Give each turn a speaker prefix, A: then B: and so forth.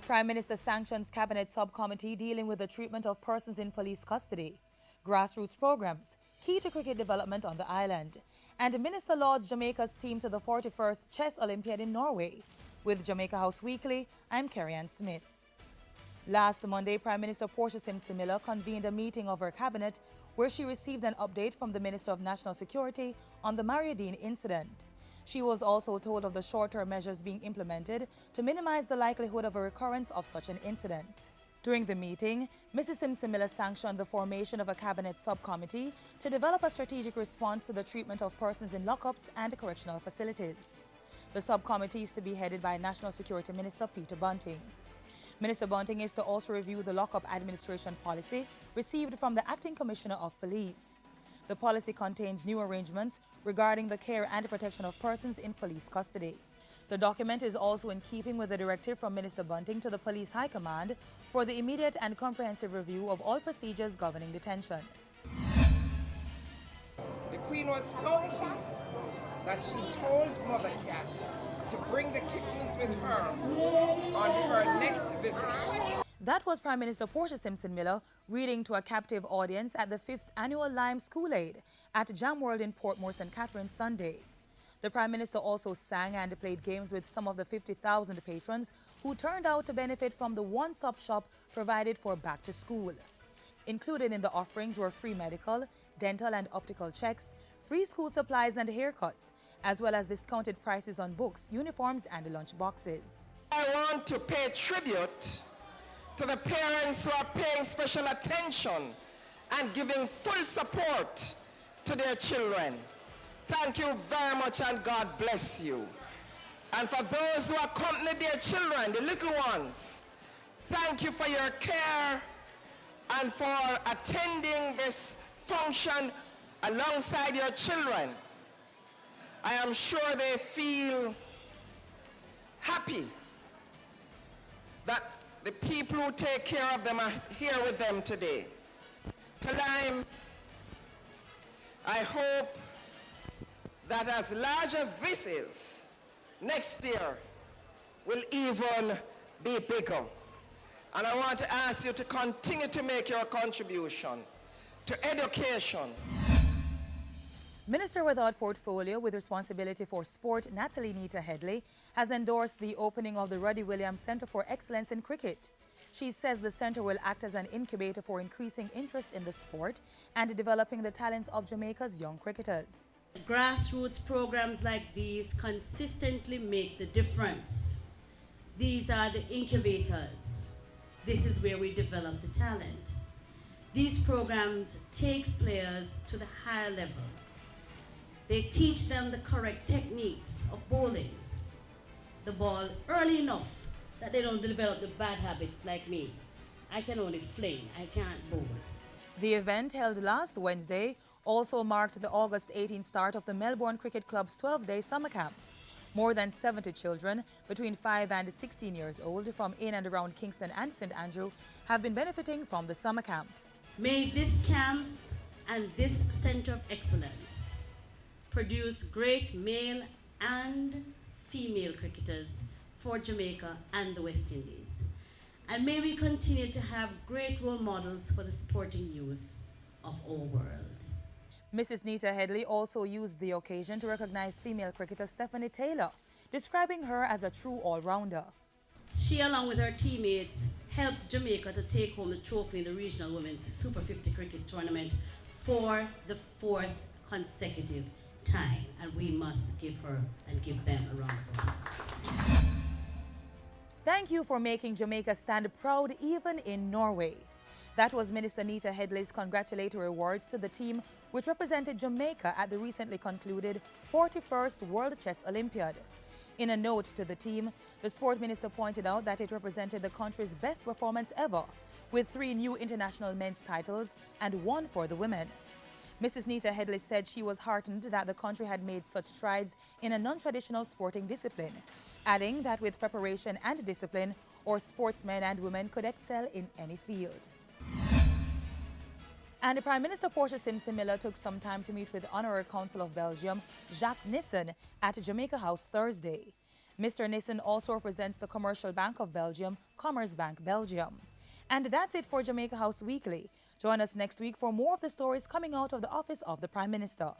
A: Prime Minister sanctions Cabinet Subcommittee dealing with the treatment of persons in police custody. Grassroots programs, key to cricket development on the island. And Minister lauds Jamaica's team to the 41st Chess Olympiad in Norway. With Jamaica House Weekly, I'm Carrie-Ann Smith. Last Monday, Prime Minister Portia Simpson-Miller convened a meeting of her cabinet where she received an update from the Minister of National Security on the Mariadine incident. She was also told of the short-term measures being implemented to minimize the likelihood of a recurrence of such an incident. During the meeting, Mrs. Simpson-Miller sanctioned the formation of a cabinet subcommittee to develop a strategic response to the treatment of persons in lockups and correctional facilities. The subcommittee is to be headed by National Security Minister Peter Bunting. Minister Bunting is to also review the lockup administration policy received from the Acting Commissioner of Police. The policy contains new arrangements regarding the care and protection of persons in police custody. The document is also in keeping with the directive from Minister Bunting to the Police High Command for the immediate and comprehensive review of all procedures governing detention.
B: The Queen was so pleased that she told Mother Cat to bring the kittens with her on her next visit.
A: That was Prime Minister Portia Simpson-Miller reading to a captive audience at the 5th Annual Lime School Aid at Jam World in Portmore, St. Catharines Sunday. The Prime Minister also sang and played games with some of the 50,000 patrons who turned out to benefit from the one-stop shop provided for back to school. Included in the offerings were free medical, dental and optical checks, free school supplies and haircuts, as well as discounted prices on books, uniforms and lunch boxes.
B: I want to pay tribute to the parents who are paying special attention and giving full support to their children. Thank you very much and God bless you. And for those who accompany their children, the little ones, thank you for your care and for attending this function alongside your children. I am sure they feel happy that the people who take care of them are here with them today. To Lime, I hope that as large as this is, next year will even be bigger. And I want to ask you to continue to make your contribution to education.
A: Minister without portfolio with responsibility for sport, Natalie Nita Headley, has endorsed the opening of the Ruddy Williams Centre for Excellence in Cricket. She says the centre will act as an incubator for increasing interest in the sport and developing the talents of Jamaica's young cricketers.
C: Grassroots programs like these consistently make the difference. These are the incubators. This is where we develop the talent. These programs take players to the higher level. They teach them the correct techniques of bowling the ball early enough that they don't develop the bad habits like me. I can only fling, I can't bowl.
A: The event held last Wednesday also marked the August 18 start of the Melbourne Cricket Club's 12-day summer camp. More than 70 children between 5 and 16 years old from in and around Kingston and St. Andrew have been benefiting from the summer camp.
C: May this camp and this Centre of Excellence produce great male and female cricketers for Jamaica and the West Indies. And may we continue to have great role models for the sporting youth of our world.
A: Mrs. Nita Headley also used the occasion to recognize female cricketer Stephanie Taylor, describing her as a true all-rounder.
C: She, along with her teammates, helped Jamaica to take home the trophy in the Regional Women's Super 50 Cricket Tournament for the 4th consecutive time, and we must give her and give them a round of applause.
A: Thank you for making Jamaica stand proud even in Norway. That was Minister Nita Headley's congratulatory words to the team which represented Jamaica at the recently concluded 41st World Chess Olympiad. In a note to the team, the sport minister pointed out that it represented the country's best performance ever, with 3 new international men's titles and 1 for the women. Mrs. Nita Headley said she was heartened that the country had made such strides in a non-traditional sporting discipline, adding that with preparation and discipline, our sportsmen and women could excel in any field. And Prime Minister Portia Simpson-Miller took some time to meet with Honorary Consul of Belgium, Jacques Nissen, at Jamaica House Thursday. Mr. Nissen also represents the Commercial Bank of Belgium, Commerzbank Belgium. And that's it for Jamaica House Weekly. Join us next week for more of the stories coming out of the office of the Prime Minister.